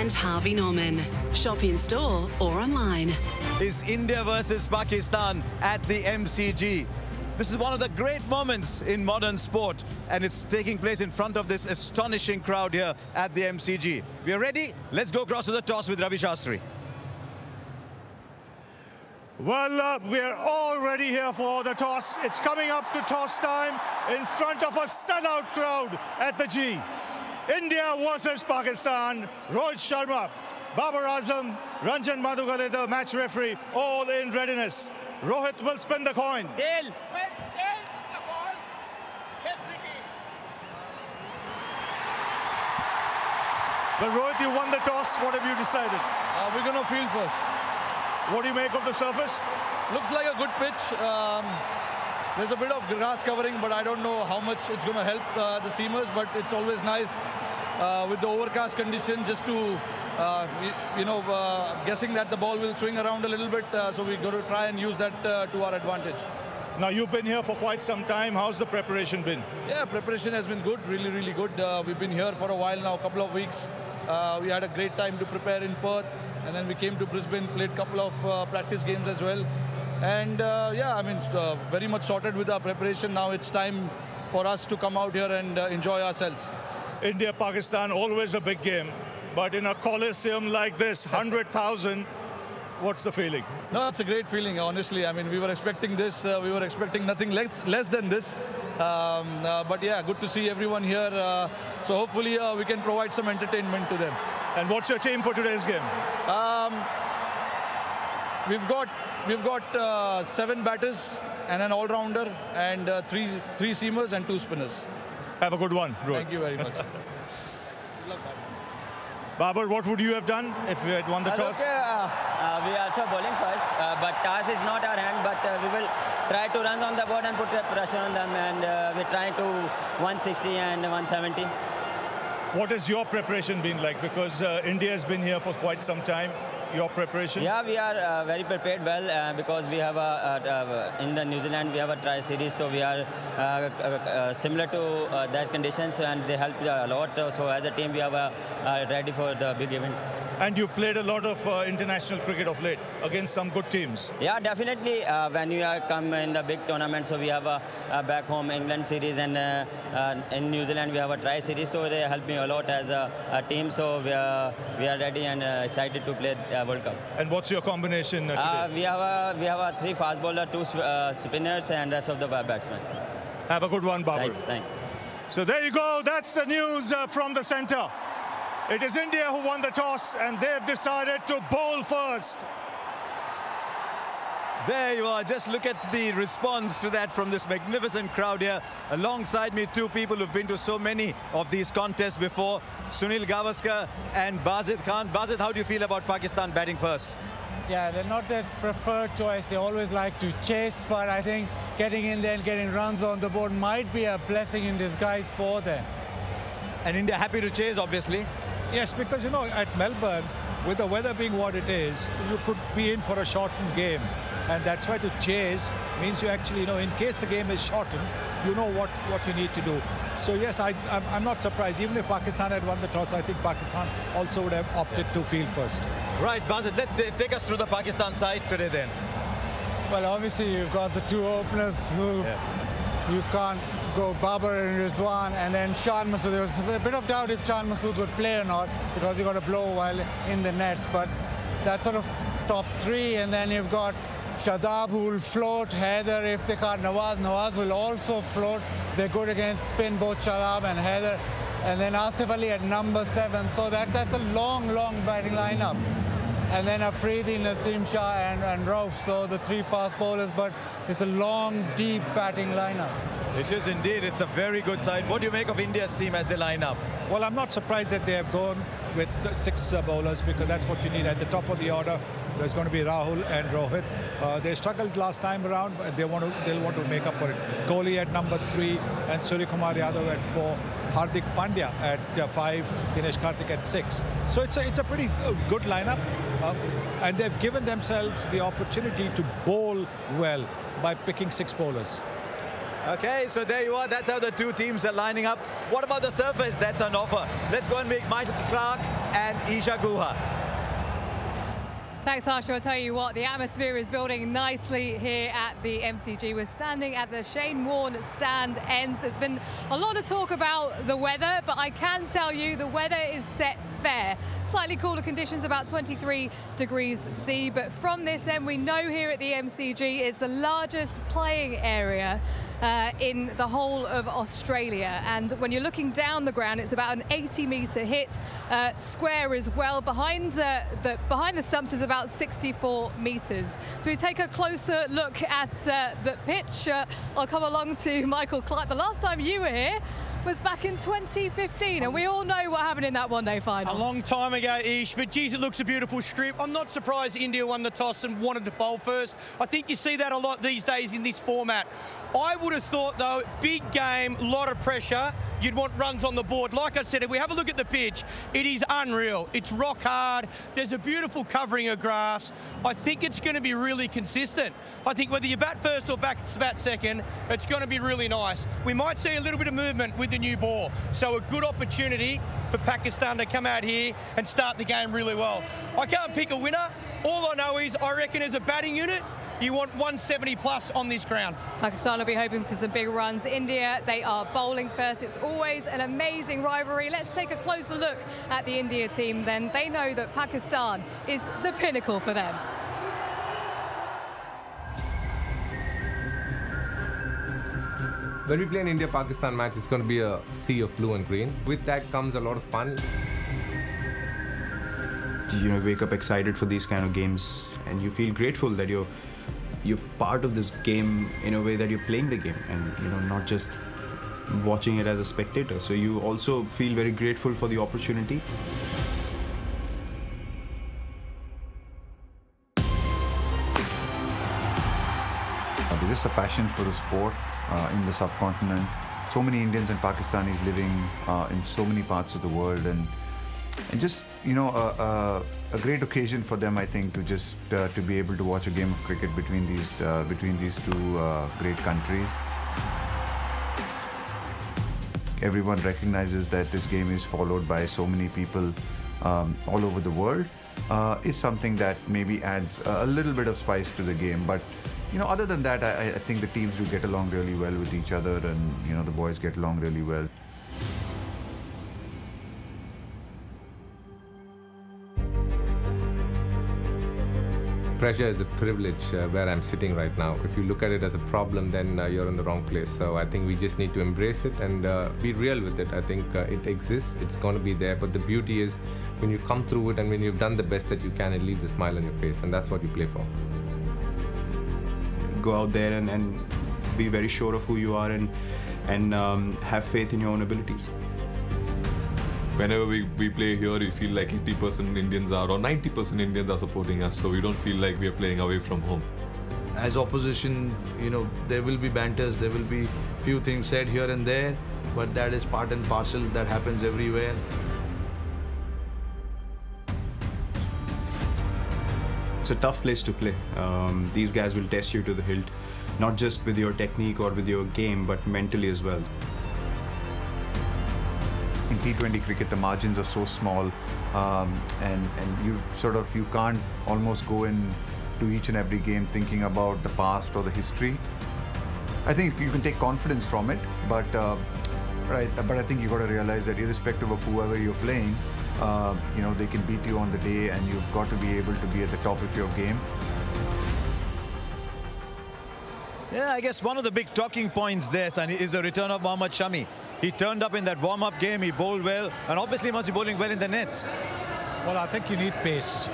and Harvey Norman. Shop in store or online. Is India versus Pakistan at the MCG. This is one of the great moments in modern sport, and it's taking place in front of this astonishing crowd here at the MCG. We are ready. Let's go across to the toss with Ravi Shastri. Well, we're all ready here for the toss. It's coming up to toss time in front of a sellout crowd at the G. India versus Pakistan. Rohit Sharma, Babar Azam, Ranjan Madhugale, the match referee, all in readiness. Rohit will spin the coin. Tail. But Rohit, you won the toss. What have you decided? We're going to field first. What do you make of the surface? Looks like a good pitch. There's a bit of grass covering, but I don't know how much it's going to help the seamers. But it's always nice with the overcast condition just to, guessing that the ball will swing around a little bit. So we're going to try and use that to our advantage. Now, you've been here for quite some time. How's the preparation been? Yeah, preparation has been good, really, really good. We've been here for a while now, a couple of weeks. We had a great time to prepare in Perth. And then we came to Brisbane, played a couple of practice games as well. And very much sorted with our preparation. Now it's time for us to come out here and enjoy ourselves. India-Pakistan, always a big game. But in a coliseum like this, 100,000, what's the feeling? No, it's a great feeling, honestly. I mean, we were expecting this. We were expecting nothing less than this. But yeah, good to see everyone here. So hopefully we can provide some entertainment to them. And what's your team for today's game? We've got 7 batters and an all-rounder and three seamers and 2 spinners. Have a good one, Rohit. Thank you very much. Good luck, Babar, what would you have done if you had won the toss? We are also bowling first, but toss is not our hand, but we will try to run on the board and put pressure on them, and we're trying to 160 and 170. What has your preparation been like? Because India has been here for quite some time. Your preparation? Yeah, we are very prepared well because we have in the New Zealand we have a tri series, so we are similar to that conditions, and they help a lot. So as a team, we are ready for the big event. And you've played a lot of international cricket of late against some good teams. Yeah, definitely. When you come in the big tournament, so we have a back home England series, and in New Zealand we have a tri series, so they help me a lot as a team. So we are ready and excited to play World Cup. And what's your combination today? We have a 3 fast bowler, 2 spinners, and rest of the batsmen. Have a good one, Babar. Thanks. So there you go. That's the news from the centre. It is India who won the toss, and they've decided to bowl first. There you are. Just look at the response to that from this magnificent crowd here. Alongside me, 2 people who've been to so many of these contests before, Sunil Gavaskar and Bazid Khan. Bazid, how do you feel about Pakistan batting first? Yeah, they're not their preferred choice. They always like to chase, but I think getting in there and getting runs on the board might be a blessing in disguise for them. And India happy to chase, obviously. Yes, because, you know, at Melbourne, with the weather being what it is, you could be in for a shortened game. And that's why to chase means you actually, you know, in case the game is shortened, you know what you need to do. So, yes, I'm not surprised. Even if Pakistan had won the toss, I think Pakistan also would have opted to field first. Right, Bazid, let's take us through the Pakistan side today then. Well, obviously, you've got the 2 openers who you can't go, Babar and Rizwan, and then Shan Masood. There was a bit of doubt if Shan Masood would play or not because he got a blow while in the nets, but that's sort of top 3. And then you've got Shadab, who will float, Haider if they can't, Nawaz will also float. They're good against spin, both Shadab and Haider. And then Asif Ali at number 7. So that's a long batting lineup. And then Afridi, Naseem Shah and Rauf. So the 3 fast bowlers, but it's a long, deep batting lineup. It is indeed. It's a very good side. What do you make of India's team as they line up? Well, I'm not surprised that they have gone with 6 bowlers, because that's what you need. At the top of the order, there's going to be Rahul and Rohit. They struggled last time around, but they'll want to make up for it. Kohli at number 3 and Suryakumar Yadav at 4. Hardik Pandya at 5, Dinesh Karthik at 6. So it's a pretty good lineup, and they've given themselves the opportunity to bowl well by picking 6 bowlers. Okay, so there you are. That's how the two teams are lining up. What about the surface? That's an offer. Let's go and meet Michael Clark and Isha Guha. Thanks, Harsha. I'll tell you what, the atmosphere is building nicely here at the MCG. We're standing at the Shane Warne stand end. There's been a lot of talk about the weather, but I can tell you the weather is set fair. Slightly cooler conditions, about 23 degrees C, but from this end, we know here at the MCG is the largest playing area in the whole of Australia. And when you're looking down the ground, it's about an 80-metre hit, square as well. Behind the stumps is about 64 metres. So we take a closer look at the pitch. I'll come along to Michael Clark. The last time you were here was back in 2015, and we all know what happened in that one-day final. A long time ago, Ish, but geez, it looks a beautiful strip. I'm not surprised India won the toss and wanted to bowl first. I think you see that a lot these days in this format. I would have thought, though, big game, lot of pressure, you'd want runs on the board. Like I said, if we have a look at the pitch, it is unreal. It's rock hard. There's a beautiful covering of grass. I think it's going to be really consistent. I think whether you bat first or bat second, it's going to be really nice. We might see a little bit of movement with the new ball. So a good opportunity for Pakistan to come out here and start the game really well. I can't pick a winner. All I know is I reckon as a batting unit, you want 170 plus on this ground. Pakistan will be hoping for some big runs. India, they are bowling first. It's always an amazing rivalry. Let's take a closer look at the India team then. They know that Pakistan is the pinnacle for them. When we play an India-Pakistan match, it's going to be a sea of blue and green. With that comes a lot of fun. You wake up excited for these kind of games, and you feel grateful that you're part of this game in a way that you're playing the game, and not just watching it as a spectator. So you also feel very grateful for the opportunity. There's just a passion for the sport in the subcontinent. So many Indians and Pakistanis living in so many parts of the world, and just a great occasion for them, I think, to just to be able to watch a game of cricket between these two great countries. Everyone recognizes that this game is followed by so many people all over the world. Is something that maybe adds a little bit of spice to the game, but other than that, I think the teams do get along really well with each other, and the boys get along really well. Pressure is a privilege where I'm sitting right now. If you look at it as a problem, then you're in the wrong place. So I think we just need to embrace it and be real with it. I think it exists, it's going to be there, but the beauty is when you come through it and when you've done the best that you can, it leaves a smile on your face, and that's what you play for. Go out there and be very sure of who you are, and have faith in your own abilities. Whenever we play here, we feel like 80% Indians are, or 90% Indians are supporting us, so we don't feel like we are playing away from home. As opposition, there will be banters, there will be few things said here and there, but that is part and parcel, that happens everywhere. It's a tough place to play. These guys will test you to the hilt, not just with your technique or with your game, but mentally as well. In T20 cricket, the margins are so small, and you can't almost go into each and every game thinking about the past or the history. I think you can take confidence from it, but I think you got to realize that irrespective of whoever you're playing, they can beat you on the day, and you've got to be able to be at the top of your game. Yeah, I guess one of the big talking points there, Sunny, is the return of Mohammad Shami. He turned up in that warm-up game, he bowled well, and obviously must be bowling well in the nets. Well, I think you need pace.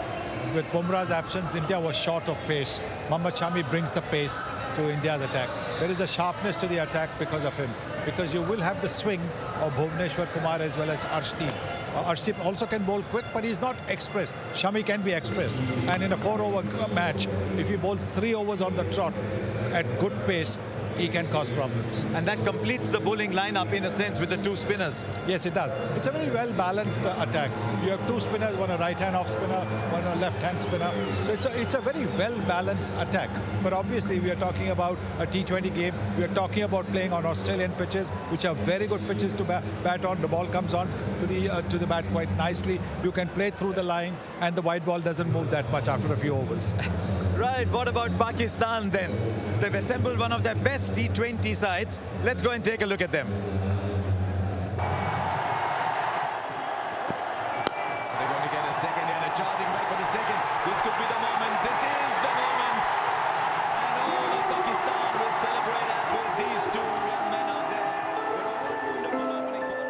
With Bumrah's absence, India was short of pace. Mohammad Shami brings the pace to India's attack. There is a sharpness to the attack because of him, because you will have the swing of Bhuvneshwar Kumar as well as Arshdeep. Arshdeep also can bowl quick, but he's not express. Shami can be express. And in a 4-over match, if he bowls 3 overs on the trot at good pace, he can cause problems. And that completes the bowling lineup in a sense with the two spinners. Yes, it does. It's a very well-balanced attack. You have two spinners, one a right-hand off spinner, one a left-hand spinner. So it's a very well-balanced attack. But obviously, we are talking about a T20 game. We are talking about playing on Australian pitches, which are very good pitches to bat on. The ball comes on to the bat quite nicely. You can play through the line, and the white ball doesn't move that much after a few overs. Right, what about Pakistan then? They've assembled one of their best T20 sides. Let's go and take a look at them. They're going to get a second and a charging back for the second. This could be the moment. This is the moment. And all of Pakistan will celebrate as well. These two young men out there.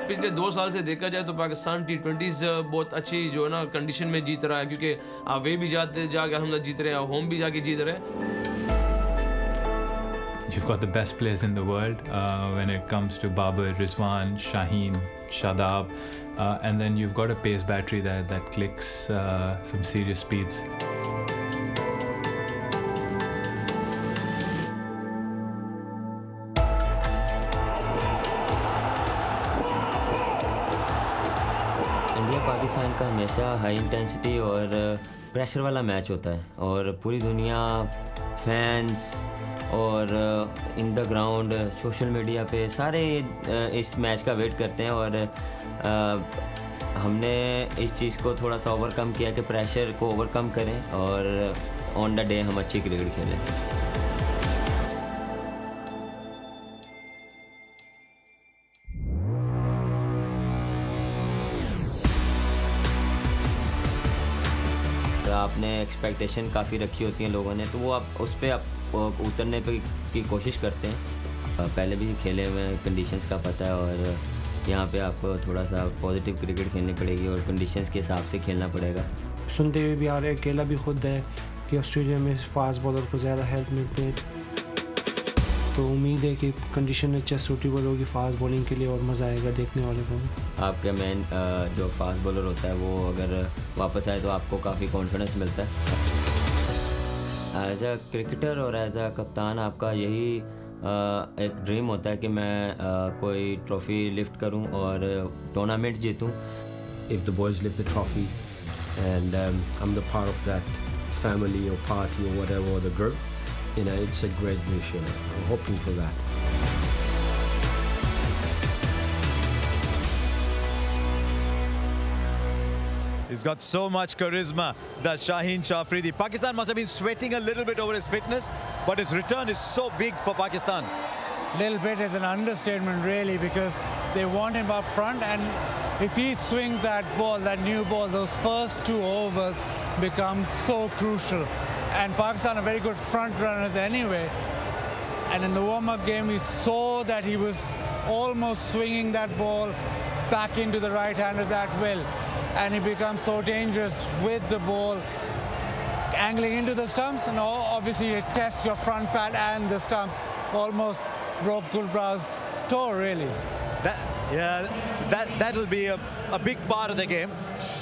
पिछले 2 साल से देखा जाए तो Pakistan T20s बहुत अच्छी जो है ना कंडीशन में जीत रहा है क्योंकि वे भी जाके हम जीत रहे हैं होम भी जाके जीत रहे हैं. You've got the best players in the world when it comes to Babar, Rizwan, Shaheen, Shadab, and then you've got a pace battery that clicks some serious speeds. India Pakistan का हमेशा हाई इंटेंसिटी और pressure वाला match होता है और पूरी दुनिया fans और in the ground social media पे सारे इस मैच का वेट करते हैं और हमने इस चीज़ को थोड़ा सा ओवरकम किया कि प्रेशर को ओवरकम करें और ऑन द डे हम अच्छी क्रिकेट खेलें. आपने एक्सपेक्टेशन काफ़ी रखी होती हैं लोगों ने तो वो आप उस पर आप उतरने की कोशिश करते हैं. पहले भी खेले हुए कंडीशंस का पता है और यहाँ पे आपको थोड़ा सा पॉजिटिव क्रिकेट खेलनी पड़ेगी और कंडीशंस के हिसाब से खेलना पड़ेगा. सुनते हुए भी आ रहे अकेला भी खुद है कि ऑस्ट्रेलिया में फास्ट बॉलर को ज़्यादा हेल्प मिलते हैं तो उम्मीद है कि कंडीशन अच्छा सूटेबल होगी फास्ट बॉलिंग के लिए और मज़ा आएगा देखने वाले को. आपका मेन जो फास्ट बॉलर होता है वो अगर वापस आए तो आपको काफ़ी कॉन्फिडेंस मिलता है. एज अ क्रिकेटर और एज अ कप्तान आपका यही एक ड्रीम होता है कि मैं कोई ट्रॉफ़ी लिफ्ट करूं और tournament जीतूं. If the boys lift the trophy and I'm the part of that family or party or whatever or the group, you know, it's a great mission. I'm hoping for that. He's got so much charisma, that Shaheen Shafridi. Pakistan must have been sweating a little bit over his fitness, but his return is so big for Pakistan. Little bit is an understatement, really, because they want him up front, and if he swings that ball, that new ball, those first 2 overs become so crucial. And Pakistan are very good front runners anyway. And in the warm-up game, we saw that he was almost swinging that ball back into the right-handers at will. And he becomes so dangerous with the ball angling into the stumps, and obviously it tests your front pad and the stumps. Almost broke Gulbrah's toe, really. That'll be a big part of the game.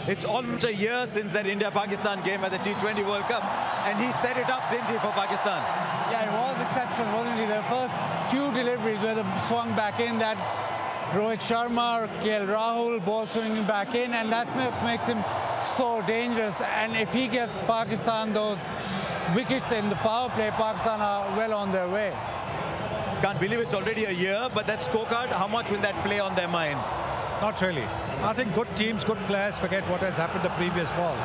It's almost a year since that India-Pakistan game at the T20 World Cup, and he set it up, didn't he, for Pakistan? Yeah, it was exceptional, wasn't he? The first few deliveries where they swung back in, that Rohit Sharma or KL Rahul ball swinging back in, and that's what makes him so dangerous. And if he gives Pakistan those wickets in the power play, Pakistan are well on their way. Can't believe it's already a year, but that scorecard, how much will that play on their mind? Not really. I think good teams, good players forget what has happened the previous ball.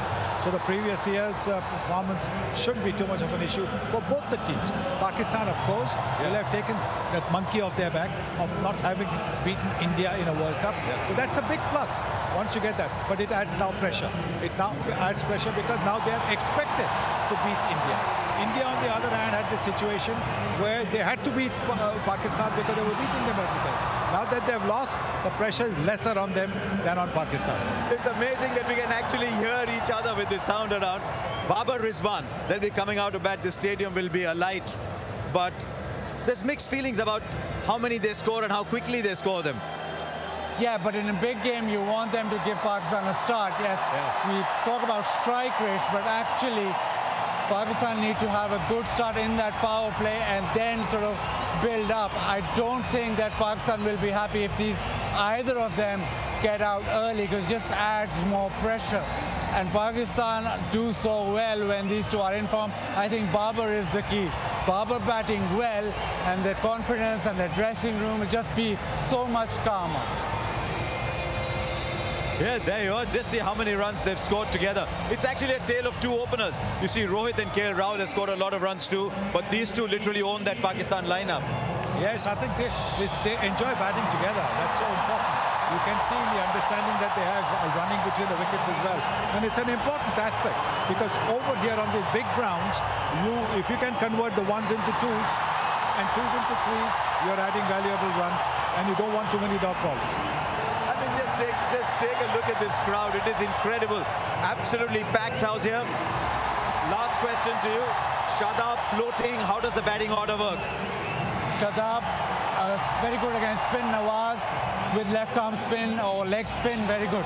So the previous year's performance shouldn't be too much of an issue for both the teams. Pakistan, of course, will have taken that monkey off their back of not having beaten India in a World Cup. So that's a big plus once you get that. But it adds now pressure. It now adds pressure because now they are expected to beat India. India, on the other hand, had this situation where they had to beat Pakistan because they were beating them every day. Now that they've lost, the pressure is lesser on them than on Pakistan. It's amazing that we can actually hear each other with this sound around. Babar Rizwan, they'll be coming out to bat. The stadium will be alight. But there's mixed feelings about how many they score and how quickly they score them. Yeah, but in a big game, you want them to give Pakistan a start. Yes, we talk about strike rates, but actually, Pakistan need to have a good start in that power play and then sort of build up. I don't think that Pakistan will be happy if either of them get out early, because it just adds more pressure. And Pakistan do so well when these two are in form. I think Babar is the key. Babar batting well, and their confidence and their dressing room will just be so much calmer. Yeah, there you are. Just see how many runs they've scored together. It's actually a tale of two openers. You see, Rohit and KL Rahul have scored a lot of runs too, but these two literally own that Pakistan lineup. Yes, I think they enjoy batting together. That's so important. You can see the understanding that they have running between the wickets as well. And it's an important aspect, because over here on these big grounds, if you can convert the ones into twos and twos into threes, you're adding valuable runs, and you don't want too many dot balls. I mean, just take a look at this crowd. It is incredible. Absolutely packed house here. Last question to you. Shadab floating. How does the batting order work? Shadab very good against spin. Nawaz with left arm spin or leg spin, very good.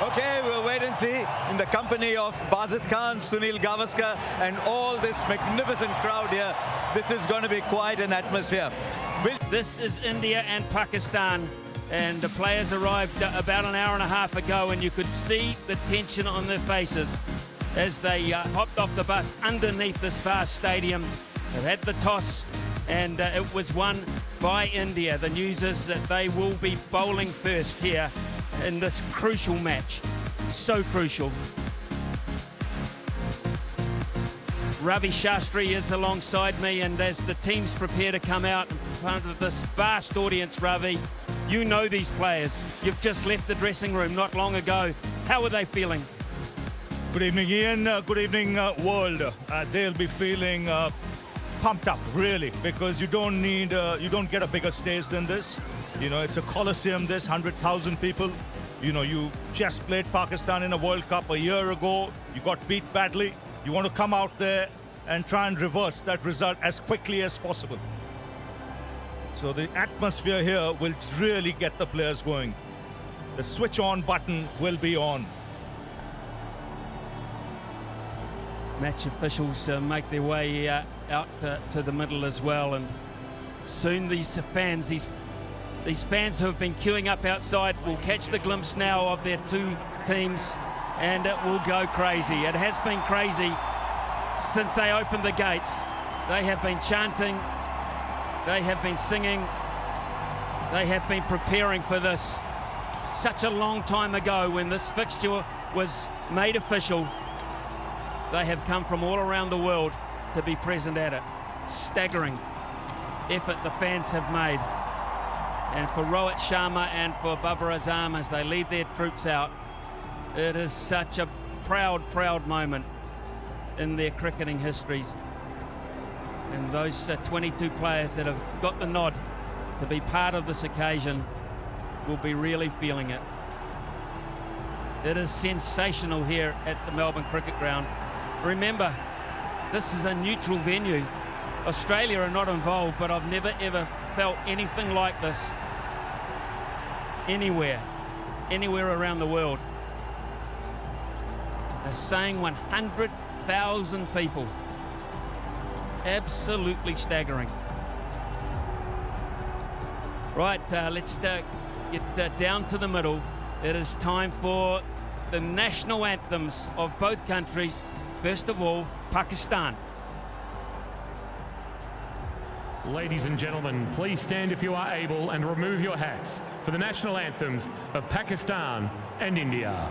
Okay, we'll wait and see. In the company of Bazid Khan, Sunil Gavaskar, and all this magnificent crowd here, this is going to be quite an atmosphere. This is India and Pakistan, and the players arrived about an hour and a half ago, and you could see the tension on their faces as they hopped off the bus underneath this vast stadium. They've had the toss, and it was won by India. The news is that they will be bowling first here in this crucial match. So crucial. Ravi Shastri is alongside me, and as the teams prepare to come out in front of this vast audience, Ravi, you know these players. You've just left the dressing room not long ago. How are they feeling? Good evening, Ian. Good evening, world. They'll be feeling pumped up, really, because you don't get a bigger stage than this. You know, it's a coliseum, this 100,000 people. You know, you just played Pakistan in a World Cup a year ago. You got beat badly. You want to come out there and try and reverse that result as quickly as possible. So the atmosphere here will really get the players going. The switch on button will be on. Match officials make their way out to the middle as well, and soon these fans who have been queuing up outside will catch the glimpse now of their two teams, and it will go crazy. It has been crazy since they opened the gates. They have been chanting, they have been singing, they have been preparing for this such a long time ago when this fixture was made official. They have come from all around the world to be present at it. Staggering effort the fans have made. And for Rohit Sharma and for Babar Azam as they lead their troops out, it is such a proud, proud moment in their cricketing histories. And those 22 players that have got the nod to be part of this occasion will be really feeling it. It is sensational here at the Melbourne Cricket Ground. Remember, this is a neutral venue. Australia are not involved, but I've never ever felt anything like this anywhere around the world. They're saying 100,000 people. Absolutely staggering. Right, let's get down to the middle. It is time for the national anthems of both countries. First of all, Pakistan. Ladies and gentlemen, please stand if you are able and remove your hats for the national anthems of Pakistan and India.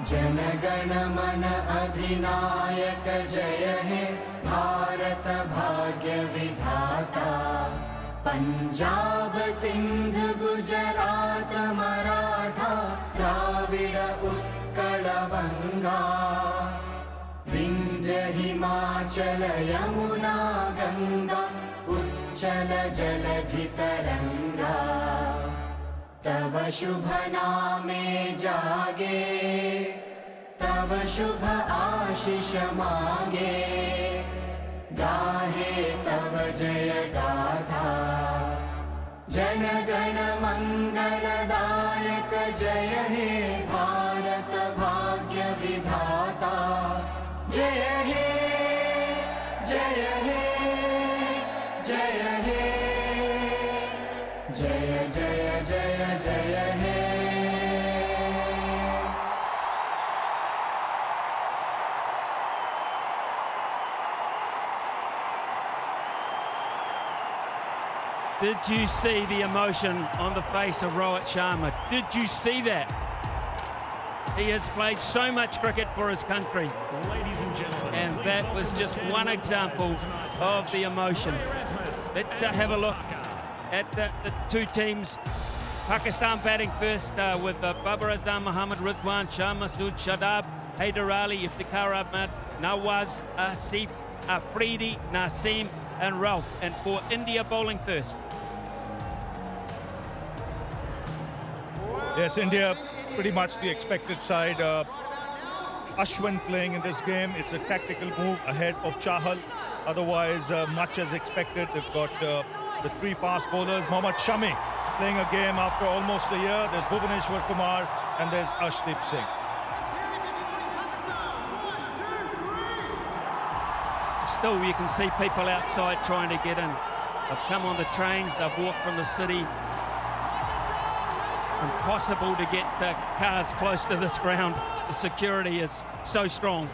जनगण मन अधिनायक जय हे भारत भाग्य विधाता पंजाब सिंध गुजरात मराठा द्राविड़ उत्कल बंगा विंध्य हिमाचल यमुना गंगा उच्चल जलधि तरंगा तव शुभ नामे जागे तव शुभ आशीष मागे गाहे तव जय गाथा जनगण मंगलदायक जय हे भारत भाग्य विधाता जय हे जय हे जय हे जय जय जय जय हे Did you see the emotion on the face of Rohit Sharma? Did you see that? He has played so much cricket for his country. Ladies and gentlemen. And that was just one example of the emotion. Let's have a look at the two teams. Pakistan batting first with Babar Azam, Mohammad Rizwan, Shah Masood, Shadab, Haider Ali, Iftikhar Ahmed, Nawaz, Asif, Afridi, Naseem and Ralph. And for India bowling first. Yes, India pretty much the expected side. Ashwin playing in this game. It's a tactical move ahead of Chahal. Otherwise, much as expected. They've got the three fast bowlers. Mohammad Shami playing a game after almost a year. There's Bhuvaneshwar Kumar and there's Ashdeep Singh. Still, you can see people outside trying to get in. They've come on the trains, they've walked from the city. Impossible to get cars close to this ground. The security is so strong.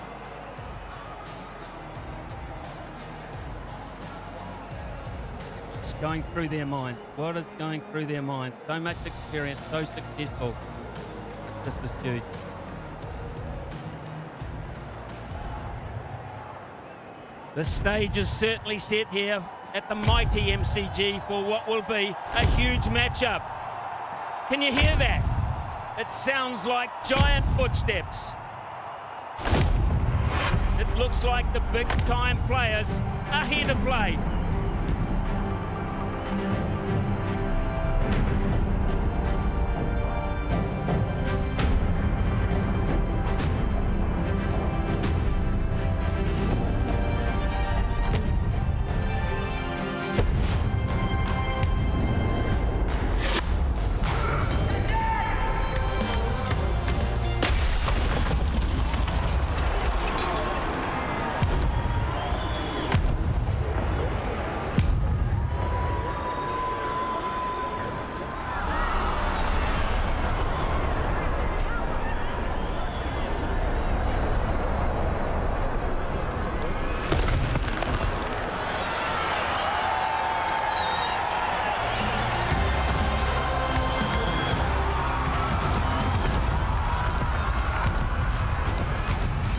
What's going through their mind? What is going through their mind? So much experience, so successful. This is huge. The stage is certainly set here at the mighty MCG for what will be a huge matchup. Can you hear that? It sounds like giant footsteps. It looks like the big-time players are here to play.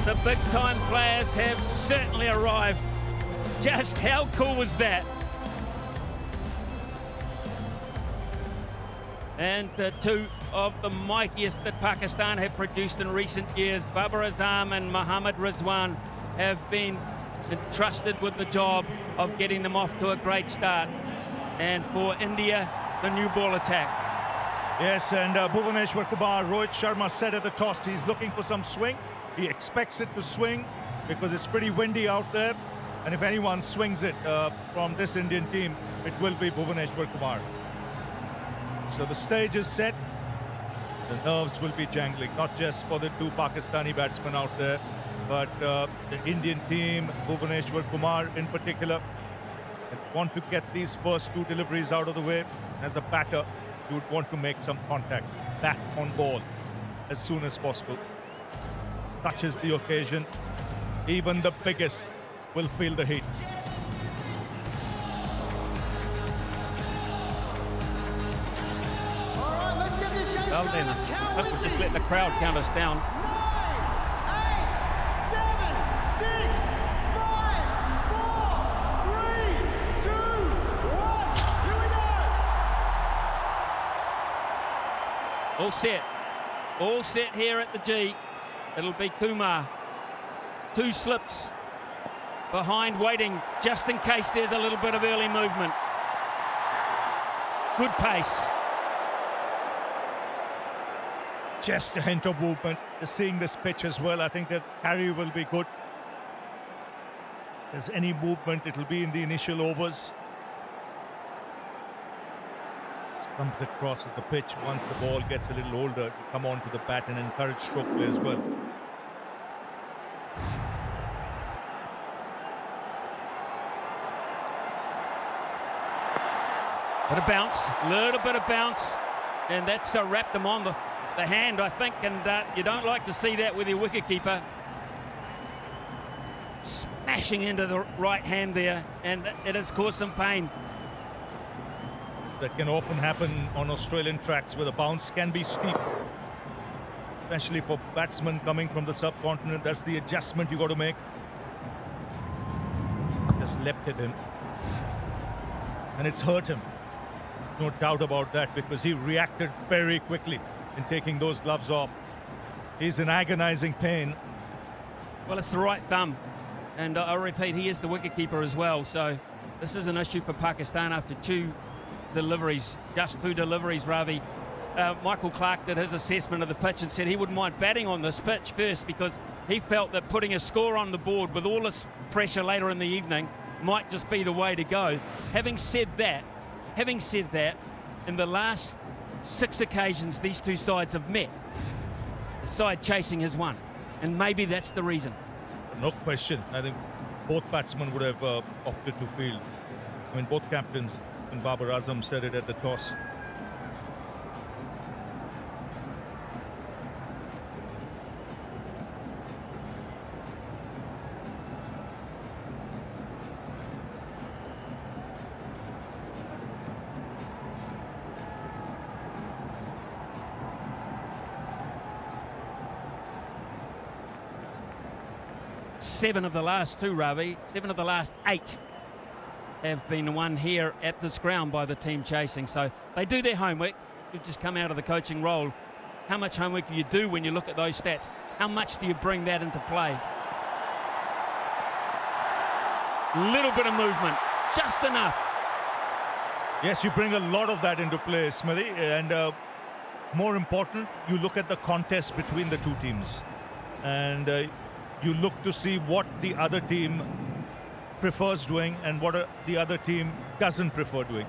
The big-time players have certainly arrived. Just how cool was that? And two of the mightiest that Pakistan have produced in recent years, Babar Azam and Mohammad Rizwan, have been entrusted with the job of getting them off to a great start. And for India, the new ball attack. Yes, and Bhuvaneshwar Kumar, Rohit Sharma said at the toss, he's looking for some swing. He expects it to swing because it's pretty windy out there. And if anyone swings it from this Indian team, it will be Bhuvaneshwar Kumar. So the stage is set. The nerves will be jangling, not just for the two Pakistani batsmen out there, but the Indian team, Bhuvaneshwar Kumar in particular, want to get these first two deliveries out of the way. As a batter, you would want to make some contact, bat on ball, as soon as possible. Touches the occasion, even the biggest will feel the heat. Well then, I hope we'll just let the crowd count us down. All set. All set here at the G. It'll be Kumar. 2 slips behind, waiting just in case there's a little bit of early movement. Good pace. Just a hint of movement. Just seeing this pitch as well, I think that carry will be good. If there's any movement, it'll be in the initial overs. This comes across as the pitch. Once the ball gets a little older, to come onto the bat and encourage stroke play as well. Bit of bounce, little bit of bounce, and that's wrapped them on the hand, I think, and you don't like to see that with your wicketkeeper. Smashing into the right hand there, and it has caused some pain. That can often happen on Australian tracks where the bounce can be steep, especially for batsmen coming from the subcontinent. That's the adjustment you got to make. Just leapt at him, and it's hurt him. No doubt about that, because he reacted very quickly in taking those gloves off. He's in agonizing pain. Well, it's the right thumb, and I repeat, he is the wicketkeeper as well, so this is an issue for Pakistan after 2 deliveries, just 2 deliveries, Ravi. Michael Clark did his assessment of the pitch and said he wouldn't mind batting on this pitch first, because he felt that putting a score on the board with all this pressure later in the evening might just be the way to go. Having said that, in the last 6 occasions these 2 sides have met, the side chasing has won, and maybe that's the reason. No question. I think both batsmen would have opted to field. I mean, both captains, and Babar Azam said it at the toss. Seven of the last 2, Ravi, 7 of the last 8 have been won here at this ground by the team chasing. So they do their homework. You've just come out of the coaching role. How much homework do you do when you look at those stats? How much do you bring that into play? Little bit of movement, just enough. Yes, you bring a lot of that into play, Smithy, and more important, you look at the contest between the 2 teams, and you look to see what the other team prefers doing and what the other team doesn't prefer doing.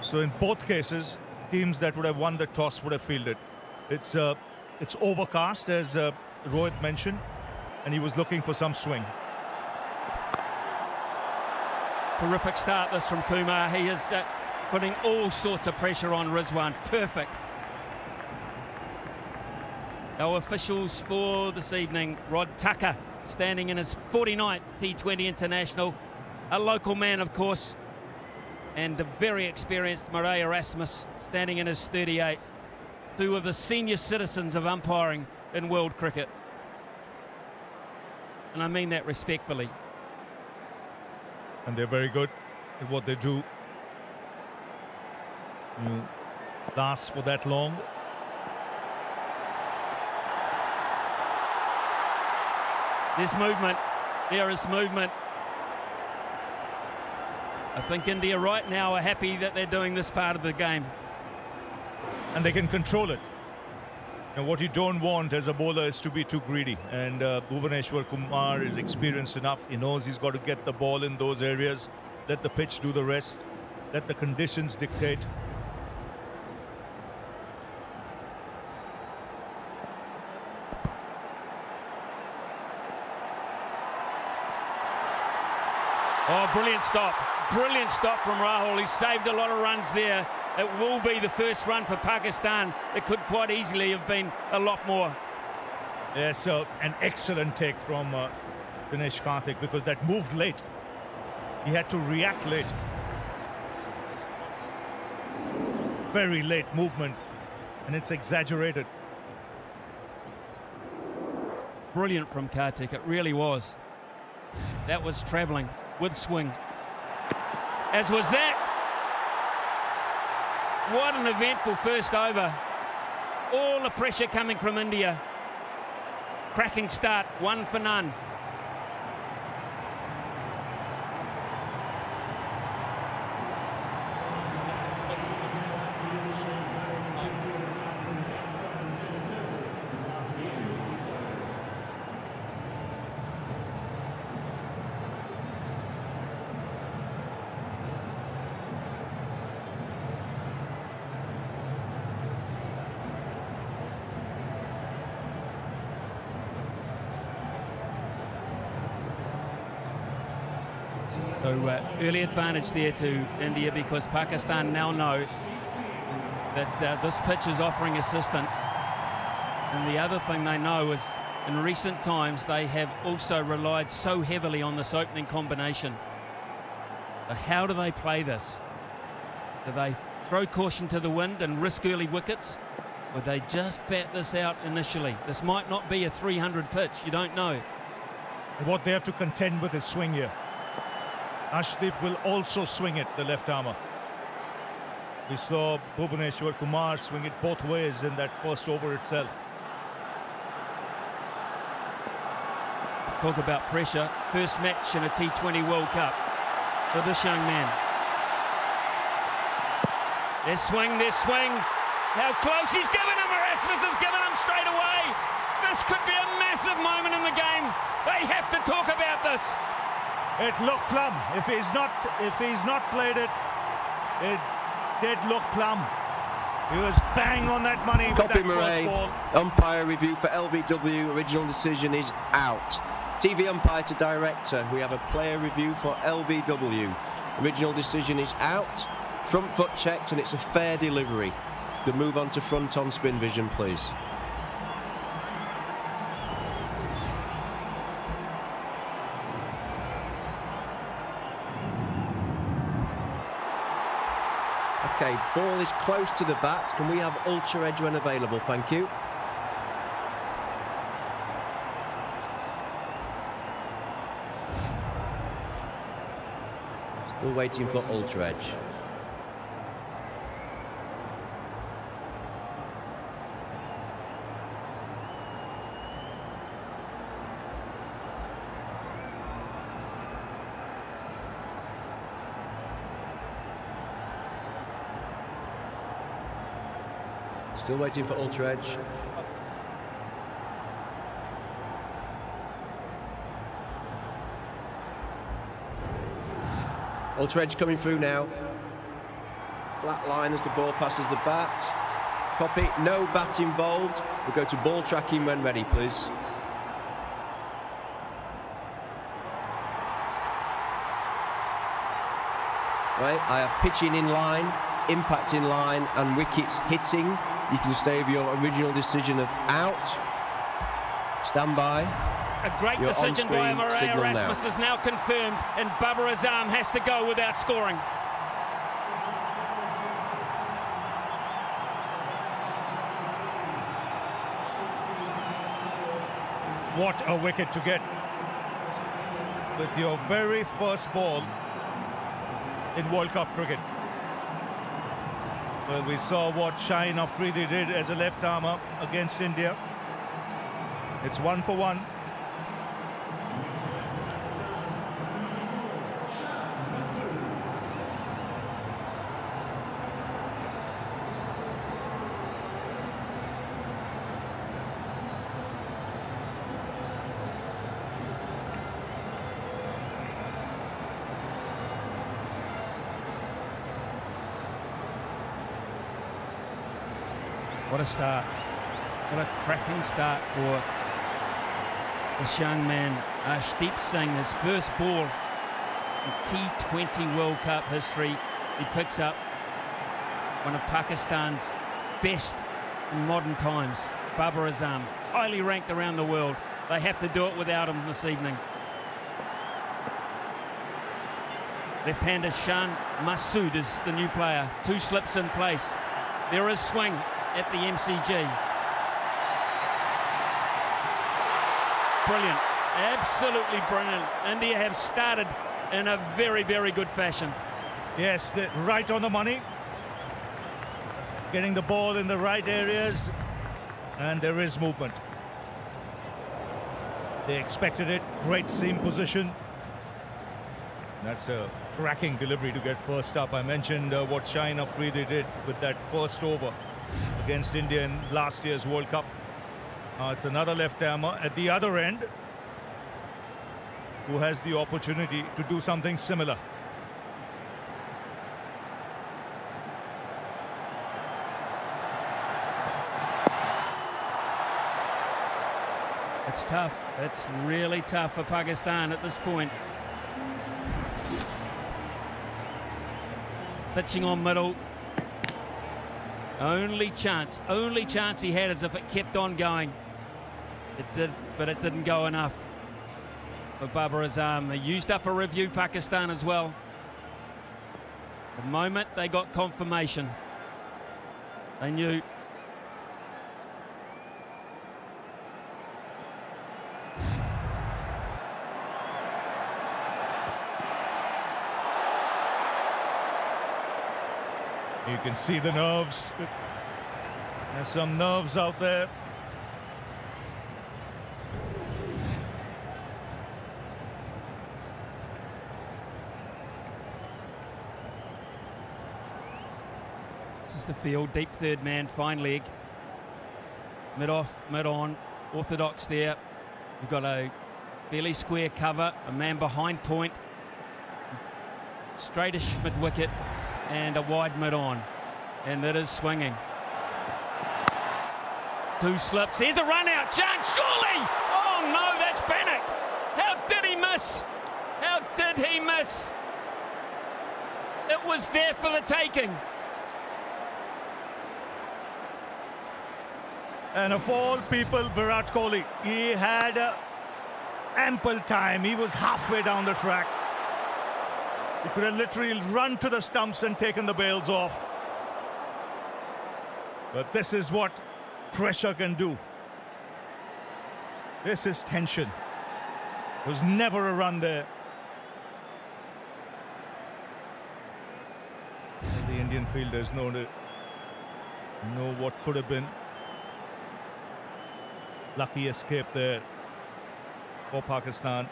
So in both cases, teams that would have won the toss would have fielded. It's overcast, as Rohit mentioned, and he was looking for some swing. Terrific start this from Kumar. He is putting all sorts of pressure on Rizwan. Perfect. Our officials for this evening: Rod Tucker, standing in his 49th T20 international, a local man, of course, and the very experienced Murray Erasmus, standing in his 38th. 2 of the senior citizens of umpiring in world cricket, and I mean that respectfully. And they're very good at what they do. You last for that long. There's movement. There is movement. I think India right now are happy that they're doing this part of the game. And they can control it. And what you don't want as a bowler is to be too greedy. And Bhuvaneshwar Kumar is experienced enough. He knows he's got to get the ball in those areas. Let the pitch do the rest. Let the conditions dictate. Oh, brilliant stop. Brilliant stop from Rahul. He saved a lot of runs there. It will be the first run for Pakistan. It could quite easily have been a lot more. Yeah, so an excellent take from Dinesh Karthik, because that moved late. He had to react late. Very late movement, and it's exaggerated. Brilliant from Karthik, it really was. That was travelling with swing. As was that. What an eventful first over. All the pressure coming from India. Cracking start, 1 for none. So early advantage there to India, because Pakistan now know that this pitch is offering assistance. And the other thing they know is in recent times they have also relied so heavily on this opening combination. So how do they play this? Do they throw caution to the wind and risk early wickets? Or they just bat this out initially? This might not be a 300 pitch, you don't know. And what they have to contend with is swing here. Ashdeep will also swing it, the left armer. We saw Bhuvaneshwar Kumar swing it both ways in that first over itself. Talk about pressure. First match in a T20 World Cup for this young man. Their swing, their swing. How close he's given him. Erasmus has given him straight away. This could be a massive moment in the game. They have to talk about this. It looked plumb. If he's not played it, it did look plumb. He was bang on that money. Copy with that Murray. ball. Umpire review for LBW. Original decision is out. TV umpire to director. We have a player review for LBW. Original decision is out. Front foot checked, and it's a fair delivery. If you could move on to front on spin vision, please. Okay, ball is close to the bat. Can we have ultra edge when available? Thank you. Still waiting for ultra edge. Still waiting for ultra edge. Ultra edge coming through now. Flat line as the ball passes the bat. Copy, no bat involved. We'll go to ball tracking when ready, please. Right, I have pitching in line, impact in line, and wickets hitting. You can stay with your original decision of out. Stand by. A great Your decision by on-screen Murray. signal Erasmus now. is now confirmed, and Babar Azam has to go without scoring. What a wicket to get with your very first ball in World Cup cricket. Well, we saw what Shaheen Afridi did as a left armer against India. It's 1 for 1. What a start. What a cracking start for this young man, Ashdeep Singh. His first ball in T20 World Cup history. He picks up one of Pakistan's best in modern times, Babar Azam, highly ranked around the world. They have to do it without him this evening. Left-hander Shan Masood is the new player. 2 slips in place. There is swing at the MCG. Brilliant, absolutely brilliant. India have started in a very, very good fashion. Yes, right on the money. Getting the ball in the right areas And there is movement. They expected it. Great seam position. That's a cracking delivery to get first up. I mentioned what Shaheen Afridi did with that first over against India in last year's World Cup. It's another left-armer at the other end who has the opportunity to do something similar. It's tough. It's really tough for Pakistan at this point. Pitching on middle. Only chance he had is if it kept on going. It did, but it didn't go enough for Babar Azam. They used up a review, Pakistan, as well. The moment they got confirmation, they knew. You can see the nerves. There's some nerves out there. This is the field, deep third man, fine leg. Mid off, mid on, orthodox there. We've got a fairly square cover, a man behind point, straightish mid wicket, and a wide mid on, and it is swinging. Two slips. Here's a run out chance, surely. Oh no, that's panic. How did he miss? How did he miss? It was there for the taking. And of all people, Virat Kohli, he had ample time. He was halfway down the track. He could have literally run to the stumps and taken the bails off. But this is what pressure can do. This is tension. There was never a run there. The Indian fielders know what could have been. Lucky escape there for Pakistan.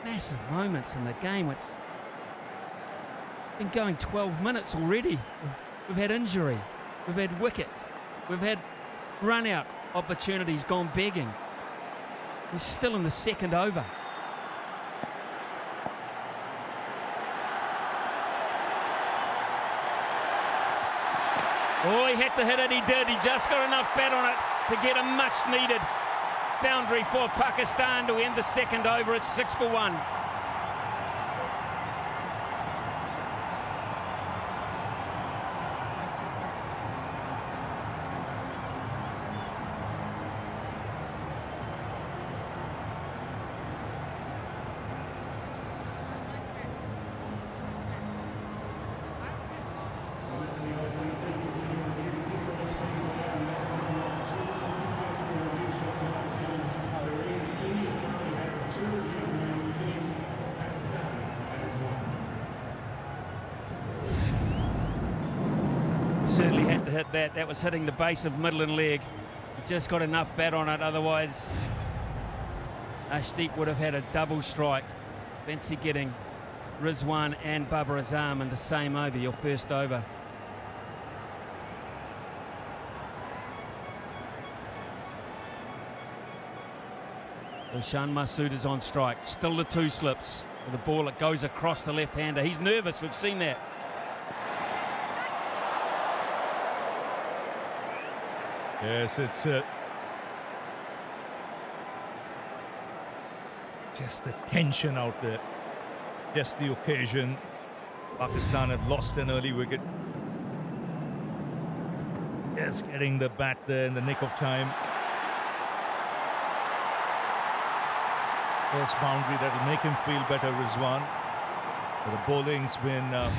Massive moments in the game. It's been going 12 minutes already. We've had injury, we've had wickets, we've had run out opportunities gone begging. We're still in the second over. Oh, he had to hit it, he did. He just got enough bat on it to get a much needed boundary for Pakistan to end the second over. It's 6 for 1. Certainly had to hit that. That was hitting the base of middle and leg. He just got enough bat on it, otherwise Ashdeep would have had a double strike. Fancy getting Rizwan and Babar Azam in the same over, your first over. Shan Masood is on strike. Still the two slips. With the ball, it goes across the left-hander. He's nervous, we've seen that. Yes, it's just the tension out there, just the occasion. Pakistan have lost an early wicket. Yes, getting the bat there in the nick of time. First boundary that'll make him feel better, Rizwan. But the bowling's been